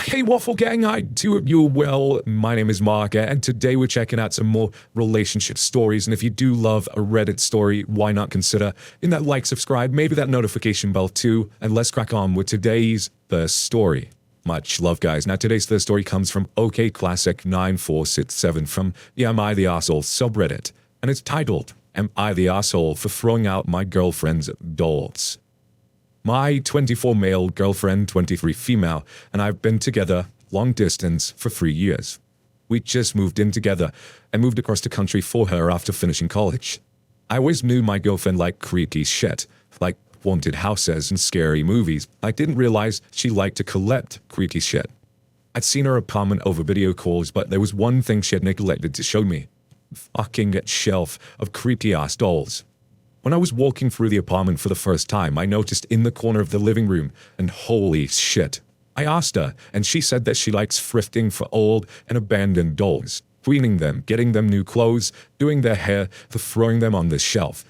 Hey Waffle Gang, I do hope you're well. My name is Mark, and today we're checking out some more relationship stories. And if you do love a Reddit story, why not consider hitting that like, subscribe, maybe that notification bell too. And let's crack on with today's first story. Much love, guys. Now, today's first story comes from OKClassic9467 from the Am I the Arsehole subreddit. And it's titled, Am I the Arsehole for Throwing Out My Girlfriend's Dolls? My 24 male girlfriend, 23 female, and I've been together long distance for 3 years. We just moved in together and moved across the country for her after finishing college. I always knew my girlfriend liked creepy shit, like haunted houses and scary movies. I didn't realize she liked to collect creepy shit. I'd seen her apartment over video calls, but there was one thing she had neglected to show me. Fucking shelf of creepy-ass dolls. When I was walking through the apartment for the first time, I noticed in the corner of the living room, and holy shit. I asked her, and she said that she likes thrifting for old and abandoned dolls, cleaning them, getting them new clothes, doing their hair, for throwing them on this shelf.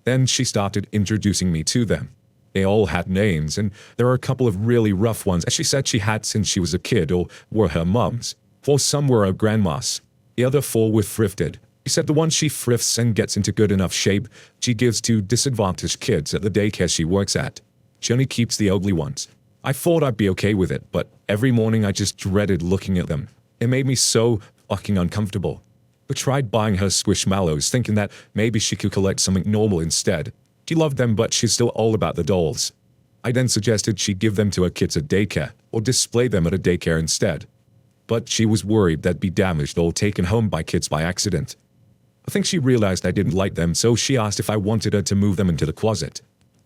Then she started introducing me to them. They all had names, and there are a couple of really rough ones that she said she had since she was a kid or were her mum's. 4 some were her grandma's. The other 4 were thrifted. She said the one she thrifts and gets into good enough shape, she gives to disadvantaged kids at the daycare she works at. She only keeps the ugly ones. I thought I'd be okay with it, but every morning I just dreaded looking at them. It made me so fucking uncomfortable. I tried buying her Squishmallows, thinking that maybe she could collect something normal instead. She loved them, but she's still all about the dolls. I then suggested she give them to her kids at daycare, or display them at a daycare instead. But she was worried they'd be damaged or taken home by kids by accident. I think she realized I didn't like them, so she asked if I wanted her to move them into the closet.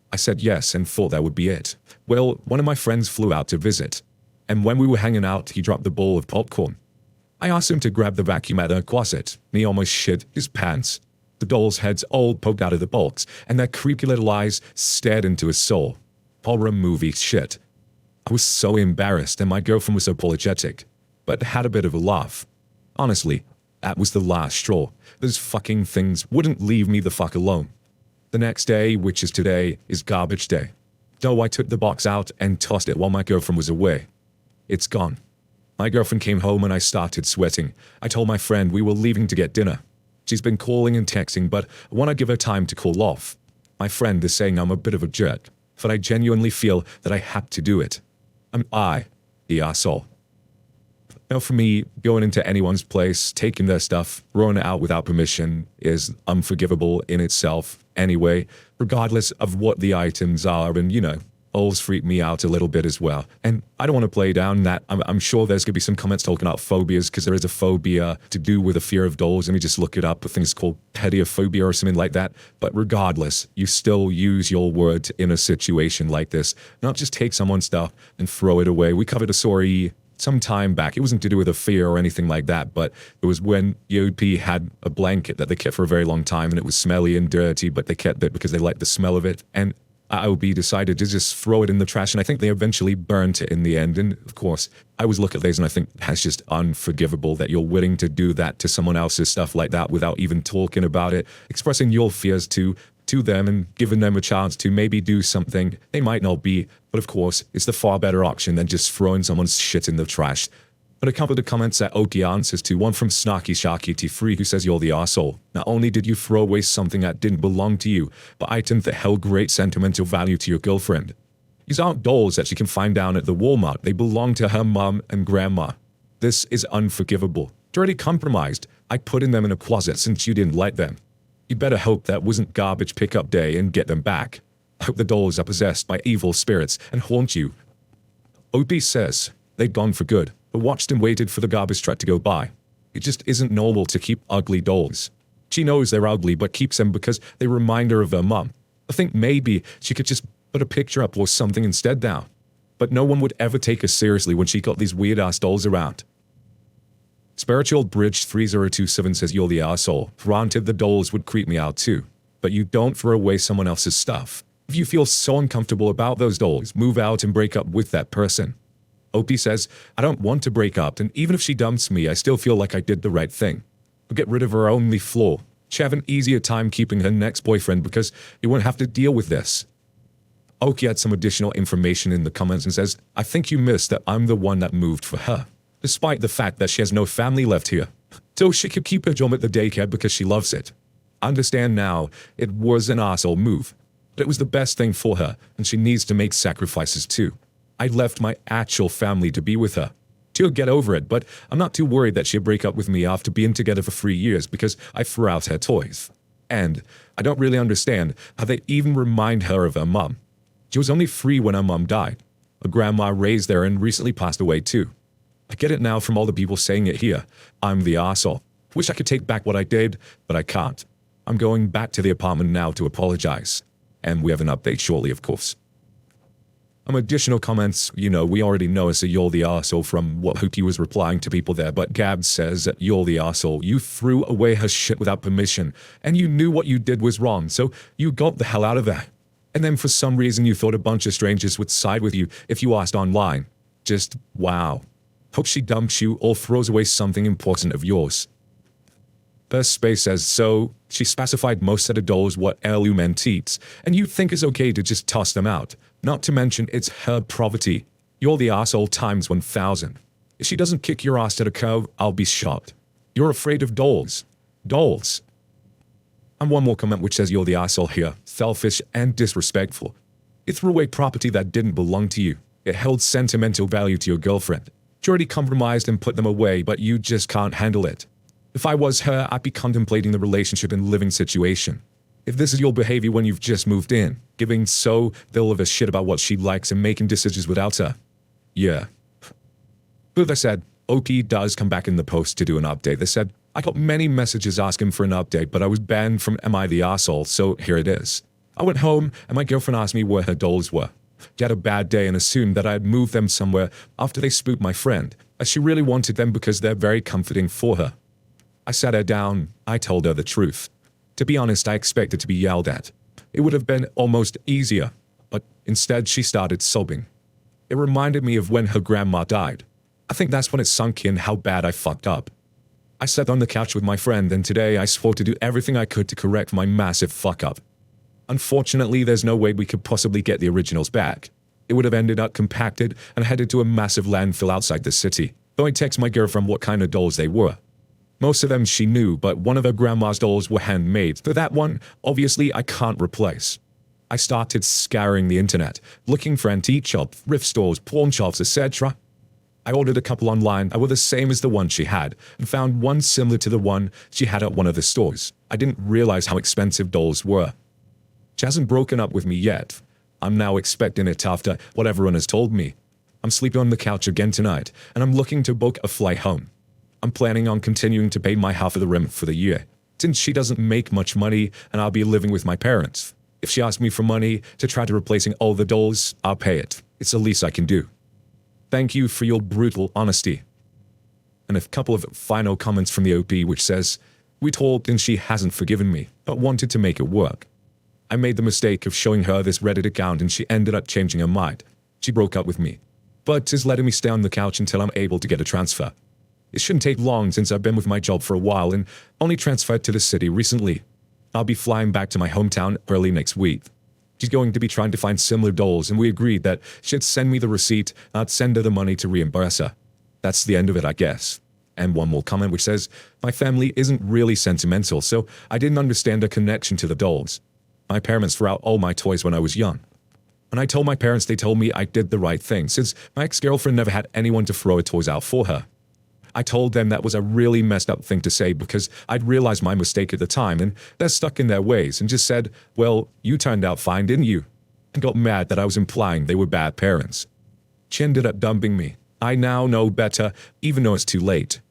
I said yes and thought that would be it. Well, one of my friends flew out to visit, and when we were hanging out, he dropped the bowl of popcorn. I asked him to grab the vacuum out of the closet, and he almost shit his pants. The dolls' heads all poked out of the box, and their creepy little eyes stared into his soul. Horror movie shit. I was so embarrassed, and my girlfriend was so apologetic, but had a bit of a laugh. Honestly, that was the last straw. Those fucking things wouldn't leave me the fuck alone. The next day, which is today, is garbage day. So I took the box out and tossed it while my girlfriend was away. It's gone. My girlfriend came home and I started sweating. I told my friend we were leaving to get dinner. She's been calling and texting, but I want to give her time to cool off. My friend is saying I'm a bit of a jerk, but I genuinely feel that I had to do it. Am I the asshole? Now, for me, going into anyone's place, taking their stuff, throwing it out without permission is unforgivable in itself anyway, regardless of what the items are, and dolls freak me out a little bit as well. And I don't want to play down that. I'm sure there's going to be some comments talking about phobias, because there is a phobia to do with a fear of dolls. Let me just look it up. I think it's called pediophobia or something like that. But regardless, you still use your words in a situation like this. Not just take someone's stuff and throw it away. We covered a story some time back. It wasn't to do with a fear or anything like that, but it was when EOP had a blanket that they kept for a very long time, and it was smelly and dirty, but they kept it because they liked the smell of it. And IOB decided to just throw it in the trash, and I think they eventually burnt it in the end. And of course, I always look at these and I think that's just unforgivable that you're willing to do that to someone else's stuff like that without even talking about it, expressing your fears to them and giving them a chance to maybe do something they might not be. But of course, it's the far better option than just throwing someone's shit in the trash. But a couple of the comments that Oki answers to, one from Snarky Sharky T3 who says you're the arsehole. Not only did you throw away something that didn't belong to you, but items that held great sentimental value to your girlfriend. These aren't dolls that she can find down at the Walmart. They belong to her mum and grandma. This is unforgivable. You're already compromised. I put them in a closet since you didn't like them. You better hope that wasn't garbage pickup day and get them back. I hope the dolls are possessed by evil spirits and haunt you. OP says they'd gone for good, but watched and waited for the garbage truck to go by. It just isn't normal to keep ugly dolls. She knows they're ugly, but keeps them because they remind her of her mum. I think maybe she could just put a picture up or something instead now. But no one would ever take her seriously when she got these weird-ass dolls around. Spiritual Bridge 3027 says you're the asshole. Granted, the dolls would creep me out too, but you don't throw away someone else's stuff. If you feel so uncomfortable about those dolls, move out and break up with that person. Opie says, I don't want to break up, and even if she dumps me, I still feel like I did the right thing. I'll get rid of her only flaw. She'll have an easier time keeping her next boyfriend because you won't have to deal with this. Oki had some additional information in the comments and says, I think you missed that I'm the one that moved for her, despite the fact that she has no family left here. So she could keep her job at the daycare because she loves it. I understand now it was an asshole move, but it was the best thing for her, and she needs to make sacrifices too. I left my actual family to be with her. She'll get over it, but I'm not too worried that she'll break up with me after being together for 3 years because I threw out her toys. And I don't really understand how they even remind her of her mom. She was only 3 when her mom died. Her grandma raised her and recently passed away too. I get it now from all the people saying it here. I'm the arsehole. Wish I could take back what I did, but I can't. I'm going back to the apartment now to apologize. And we have an update shortly, of course. Additional comments, we already know it's a you're the arsehole from what Hoopy was replying to people there, but Gab says that you're the arsehole. You threw away her shit without permission, and you knew what you did was wrong, so you got the hell out of there. And then for some reason you thought a bunch of strangers would side with you if you asked online. Just wow. Hope she dumps you or throws away something important of yours. First Space says, so she specified most of the dolls what heirloom antiques, and you think it's okay to just toss them out. Not to mention it's her property. You're the arsehole times 1,000. If she doesn't kick your ass to the curb, I'll be shocked. You're afraid of dolls. Dolls. And one more comment which says you're the arsehole here. Selfish and disrespectful. You threw away property that didn't belong to you. It held sentimental value to your girlfriend. She already compromised and put them away, but you just can't handle it. If I was her, I'd be contemplating the relationship and living situation. If this is your behavior when you've just moved in, giving so little of a shit about what she likes and making decisions without her. Yeah. But they said, OP does come back in the post to do an update. They said, I got many messages asking for an update, but I was banned from Am I the Arsehole, so here it is. I went home and my girlfriend asked me where her dolls were. She had a bad day and assumed that I had moved them somewhere after they spooked my friend, as she really wanted them because they're very comforting for her. I sat her down, I told her the truth. To be honest, I expected to be yelled at. It would have been almost easier, but instead she started sobbing. It reminded me of when her grandma died. I think that's when it sunk in how bad I fucked up. I sat on the couch with my friend and today I swore to do everything I could to correct my massive fuck up. Unfortunately, there's no way we could possibly get the originals back. It would have ended up compacted and headed to a massive landfill outside the city, though I texted my girlfriend what kind of dolls they were. Most of them she knew, but one of her grandma's dolls were handmade, so that one, obviously, I can't replace. I started scouring the internet, looking for antique shops, thrift stores, pawn shops, etc. I ordered a couple online that were the same as the one she had, and found one similar to the one she had at one of the stores. I didn't realize how expensive dolls were. She hasn't broken up with me yet. I'm now expecting it after what everyone has told me. I'm sleeping on the couch again tonight, and I'm looking to book a flight home. I'm planning on continuing to pay my half of the rent for the year, since she doesn't make much money and I'll be living with my parents. If she asks me for money to try to replacing all the dolls, I'll pay it. It's the least I can do. Thank you for your brutal honesty. And a couple of final comments from the OP which says, we talked and she hasn't forgiven me, but wanted to make it work. I made the mistake of showing her this Reddit account and she ended up changing her mind. She broke up with me, but is letting me stay on the couch until I'm able to get a transfer. It shouldn't take long since I've been with my job for a while and only transferred to the city recently. I'll be flying back to my hometown early next week. She's going to be trying to find similar dolls and we agreed that she'd send me the receipt and I'd send her the money to reimburse her. That's the end of it, I guess. And one more comment which says, my family isn't really sentimental, so I didn't understand a connection to the dolls. My parents threw out all my toys when I was young. When I told my parents, they told me I did the right thing, since my ex-girlfriend never had anyone to throw her toys out for her. I told them that was a really messed up thing to say because I'd realized my mistake at the time and they're stuck in their ways and just said, well, you turned out fine, didn't you? And got mad that I was implying they were bad parents. She ended up dumping me. I now know better, even though it's too late.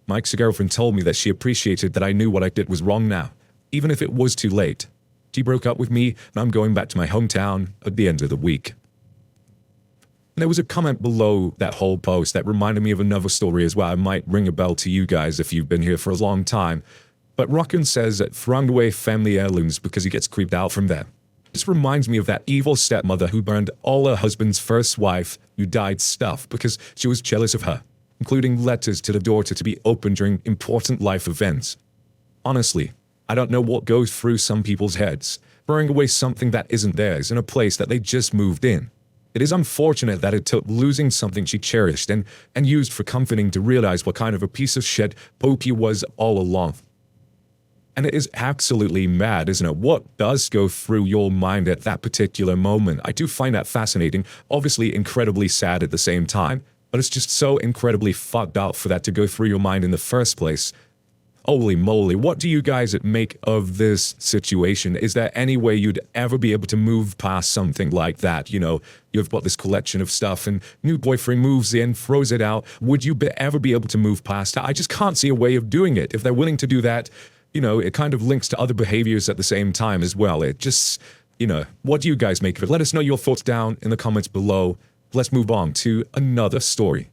My ex-girlfriend told me that she appreciated that I knew what I did was wrong now, even if it was too late. She broke up with me and I'm going back to my hometown at the end of the week. And there was a comment below that whole post that reminded me of another story as well. It might ring a bell to you guys if you've been here for a long time. But Rockin says that throwing away family heirlooms because he gets creeped out from them. This reminds me of that evil stepmother who burned all her husband's first wife who died stuff because she was jealous of her, including letters to the daughter to be opened during important life events. Honestly, I don't know what goes through some people's heads, throwing away something that isn't theirs in a place that they just moved in. It is unfortunate that it took losing something she cherished and used for comforting to realize what kind of a piece of shit Pokey was all along. And it is absolutely mad, isn't it? What does go through your mind at that particular moment? I do find that fascinating, obviously incredibly sad at the same time, but it's just so incredibly fucked up for that to go through your mind in the first place. Holy moly, what do you guys make of this situation? Is there any way you'd ever be able to move past something like that? You know, you've got this collection of stuff and new boyfriend moves in, throws it out. Would you ever be able to move past it? I just can't see a way of doing it. If they're willing to do that, you know, it kind of links to other behaviors at the same time as well. It just, you know, what do you guys make of it? Let us know your thoughts down in the comments below. Let's move on to another story.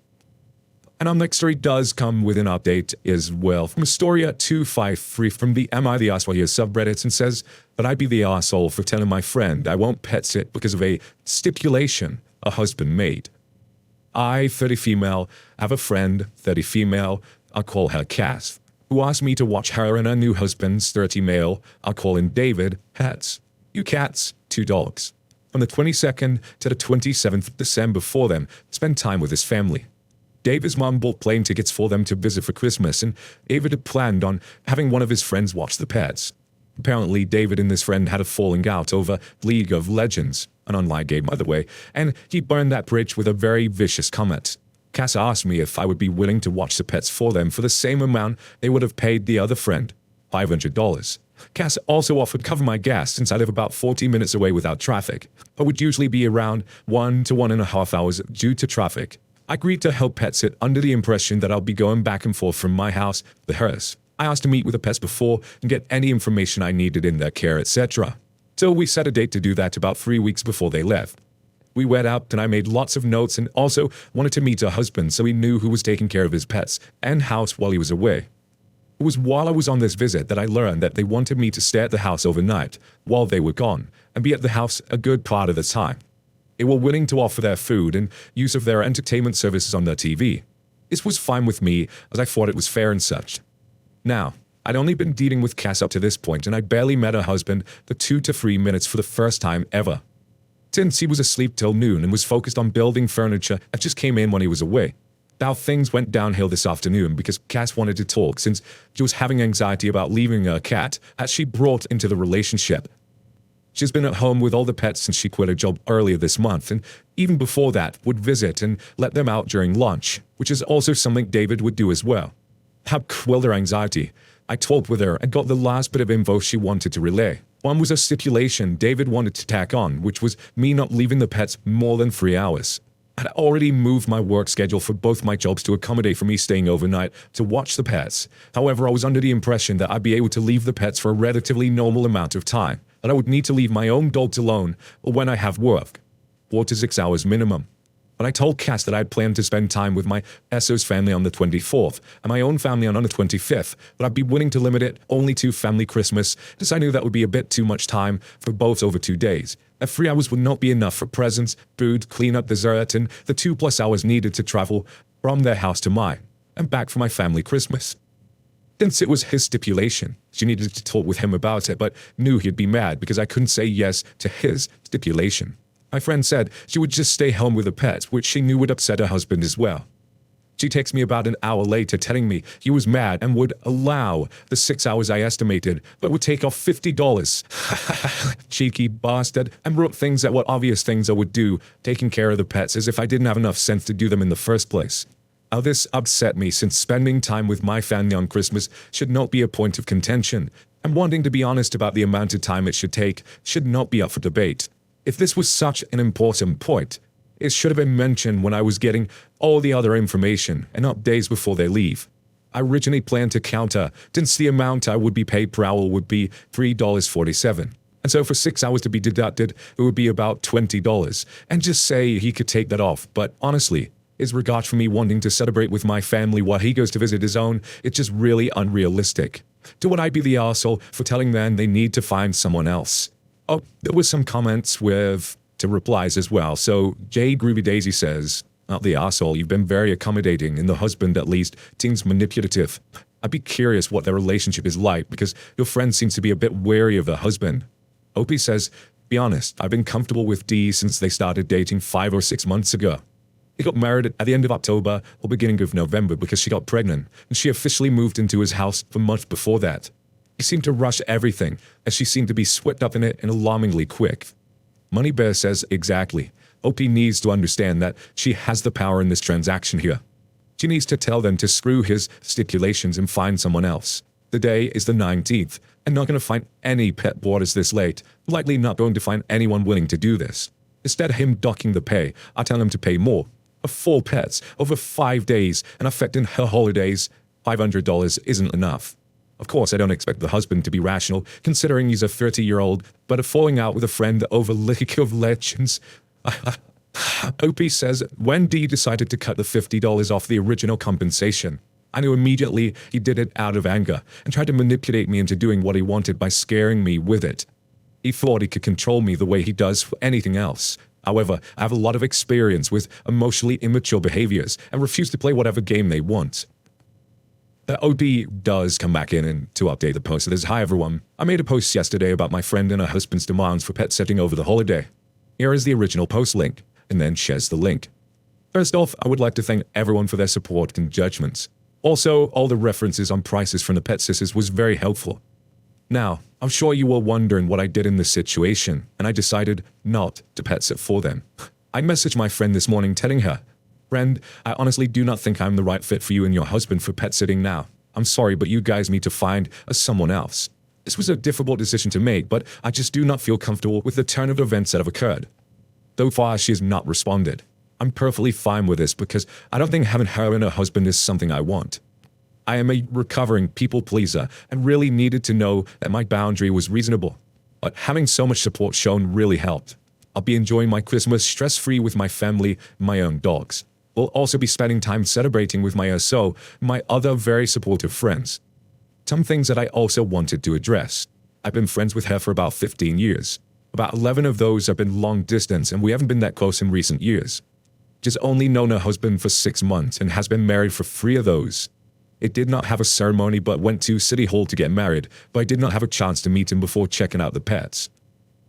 And our next story does come with an update as well from Astoria253 from the Am I the Asshole here subreddit, and says that I'd be the asshole for telling my friend I won't pet sit because of a stipulation a husband made. I, 30 female, have a friend, 30 female, I'll call her Cass, who asked me to watch her and her new husband's 30 male, I'll call him David, pets. 2 cats, 2 dogs. From the 22nd to the 27th of December for them, spend time with his family. David's mom bought plane tickets for them to visit for Christmas, and David had planned on having one of his friends watch the pets. Apparently, David and his friend had a falling out over League of Legends, an online game by the way, and he burned that bridge with a very vicious comment. Cass asked me if I would be willing to watch the pets for them for the same amount they would have paid the other friend, $500. Cass also offered to cover my gas since I live about 40 minutes away without traffic, but would usually be around 1 to 1.5 hours due to traffic. I agreed to help pet sit under the impression that I'll be going back and forth from my house to hers. I asked to meet with the pets before and get any information I needed in their care, etc. So we set a date to do that about 3 weeks before they left. We went out and I made lots of notes and also wanted to meet her husband so he knew who was taking care of his pets and house while he was away. It was while I was on this visit that I learned that they wanted me to stay at the house overnight while they were gone and be at the house a good part of the time. They were willing to offer their food and use of their entertainment services on their TV. This was fine with me, as I thought it was fair and such. Now, I'd only been dealing with Cass up to this point, and I barely met her husband for 2 to 3 minutes for the first time ever. Since he was asleep till noon and was focused on building furniture that just came in when he was away. Now things went downhill this afternoon because Cass wanted to talk since she was having anxiety about leaving her cat as she brought into the relationship. She's been at home with all the pets since she quit her job earlier this month, and even before that would visit and let them out during lunch, which is also something David would do as well. Help quell their anxiety, I talked with her and got the last bit of info she wanted to relay. One was a stipulation David wanted to tack on, which was me not leaving the pets more than 3 hours. I'd already moved my work schedule for both my jobs to accommodate for me staying overnight to watch the pets. However, I was under the impression that I'd be able to leave the pets for a relatively normal amount of time, that I would need to leave my own dogs alone when I have work, 4 to 6 hours minimum. But I told Cass that I'd planned to spend time with my Esso's family on the 24th and my own family on the 25th, but I'd be willing to limit it only to family Christmas, as I knew that would be a bit too much time for both over 2 days. That 3 hours would not be enough for presents, food, cleanup, dessert, and the 2+ hours needed to travel from their house to mine and back for my family Christmas. Since it was his stipulation, she needed to talk with him about it, but knew he'd be mad because I couldn't say yes to his stipulation. My friend said she would just stay home with the pets, which she knew would upset her husband as well. She texted me about an hour later telling me he was mad and would allow the 6 hours I estimated, but would take off $50. Cheeky bastard, and wrote things that were obvious things I would do, taking care of the pets, as if I didn't have enough sense to do them in the first place. Now this upset me since spending time with my family on Christmas should not be a point of contention, and wanting to be honest about the amount of time it should take should not be up for debate. If this was such an important point, it should have been mentioned when I was getting all the other information and not days before they leave. I originally planned to counter, since the amount I would be paid per hour would be $3.47. And so for 6 hours to be deducted, it would be about $20, and just say he could take that off. But honestly, his regard for me wanting to celebrate with my family while he goes to visit his own, it's just really unrealistic. So would I be the arsehole for telling them they need to find someone else? Oh, there was some comments with to replies as well. So J Groovy Daisy says, "Not the arsehole, you've been very accommodating, and the husband at least seems manipulative. I'd be curious what their relationship is like because your friend seems to be a bit wary of the husband. Opie says, be honest, I've been comfortable with D since they started dating 5 or 6 months ago. He got married at the end of October or beginning of November because she got pregnant, and she officially moved into his house for months before that. He seemed to rush everything, as she seemed to be swept up in it and alarmingly quick. Money Bear says exactly. Opie needs to understand that she has the power in this transaction here. She needs to tell them to screw his stipulations and find someone else. The day is the 19th, and not going to find any pet boarders this late, likely not going to find anyone willing to do this. Instead of him docking the pay, I tell him to pay more. Of 4 pets, over 5 days, and affecting her holidays, $500 isn't enough. Of course, I don't expect the husband to be rational, considering he's a 30-year-old, but a falling out with a friend over League of Legends. Opie says, when Dee decided to cut the $50 off the original compensation, I knew immediately he did it out of anger and tried to manipulate me into doing what he wanted by scaring me with it. He thought he could control me the way he does for anything else. However, I have a lot of experience with emotionally immature behaviors and refuse to play whatever game they want. The OP does come back in and to update the post. It says, hi everyone, I made a post yesterday about my friend and her husband's demands for pet sitting over the holiday. Here is the original post link, and then shares the link. First off, I would like to thank everyone for their support and judgments. Also, all the references on prices from the pet sisters was very helpful. Now, I'm sure you were wondering what I did in this situation, and I decided not to pet sit for them. I messaged my friend this morning telling her, friend, I honestly do not think I'm the right fit for you and your husband for pet sitting now. I'm sorry, but you guys need to find someone else. This was a difficult decision to make, but I just do not feel comfortable with the turn of events that have occurred. So far, she has not responded. I'm perfectly fine with this because I don't think having her and her husband is something I want. I am a recovering people pleaser and really needed to know that my boundary was reasonable. But having so much support shown really helped. I'll be enjoying my Christmas stress-free with my family and my own dogs. We'll also be spending time celebrating with my SO and my other very supportive friends. Some things that I also wanted to address. I've been friends with her for about 15 years. About 11 of those have been long distance and we haven't been that close in recent years. Just only known her husband for 6 months and has been married for 3 of those. It did not have a ceremony but went to City Hall to get married, but I did not have a chance to meet him before checking out the pets.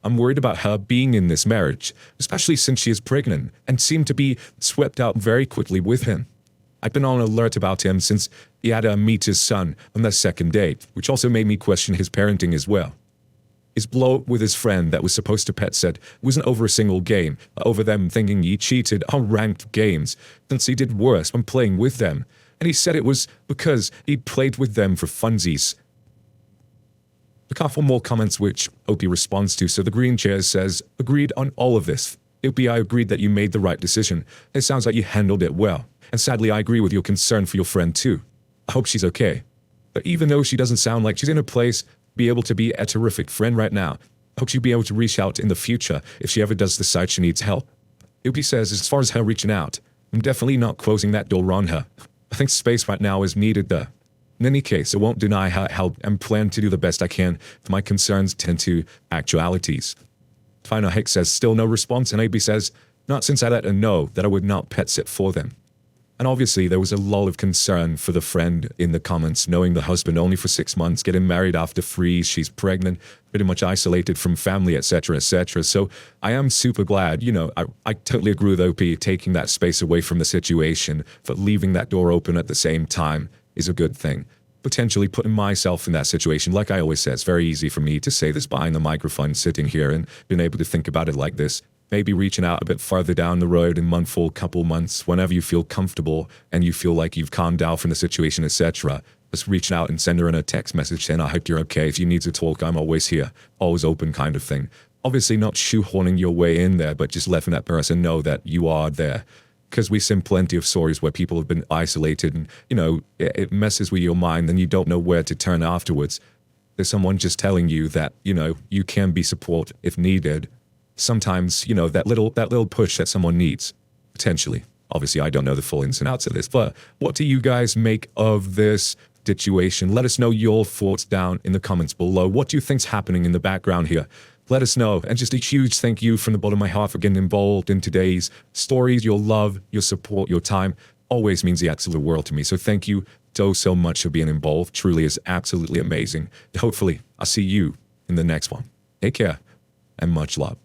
I'm worried about her being in this marriage, especially since she is pregnant and seemed to be swept out very quickly with him. I've been on alert about him since he had to meet his son on their second date, which also made me question his parenting as well. His blow with his friend that was supposed to pet sit wasn't over a single game, but over them thinking he cheated on ranked games, since he did worse when playing with them, and he said it was because he played with them for funsies. A couple more comments which Opie responds to, so the Green Chair says, agreed on all of this. Opie, I agreed that you made the right decision. It sounds like you handled it well, and sadly I agree with your concern for your friend too. I hope she's okay. But even though she doesn't sound like she's in a place be able to be a terrific friend right now, I hope she'll be able to reach out in the future if she ever does decide she needs help. Opie says, as far as her reaching out, I'm definitely not closing that door on her. I think space right now is needed there. In any case, I won't deny her help and plan to do the best I can if my concerns tend to actualities. Final Hick says, still no response, and Opie says, not since I let her know that I would not pet sit for them. And obviously there was a lull of concern for the friend in the comments, knowing the husband only for 6 months, getting married after 3, she's pregnant, pretty much isolated from family, etc., etc. So I am super glad, I totally agree with OP, taking that space away from the situation, but leaving that door open at the same time is a good thing. Potentially putting myself in that situation, like I always say, it's very easy for me to say this behind the microphone, sitting here and being able to think about it like this. Maybe reaching out a bit farther down the road in month or couple months, whenever you feel comfortable and you feel like you've calmed down from the situation, etc. Just reaching out and send her in a text message saying, I hope you're okay. If you need to talk, I'm always here. Always open kind of thing. Obviously not shoehorning your way in there, but just letting that person know that you are there. Because we've seen plenty of stories where people have been isolated and, it messes with your mind and you don't know where to turn afterwards. There's someone just telling you that, you can be support if needed. Sometimes, that little push that someone needs, potentially. Obviously, I don't know the full ins and outs of this, but what do you guys make of this situation? Let us know your thoughts down in the comments below. What do you think's happening in the background here? Let us know. And just a huge thank you from the bottom of my heart for getting involved in today's stories. Your love, your support, your time always means the absolute world to me. So thank you so much for being involved. Truly is absolutely amazing. Hopefully, I'll see you in the next one. Take care. and much love.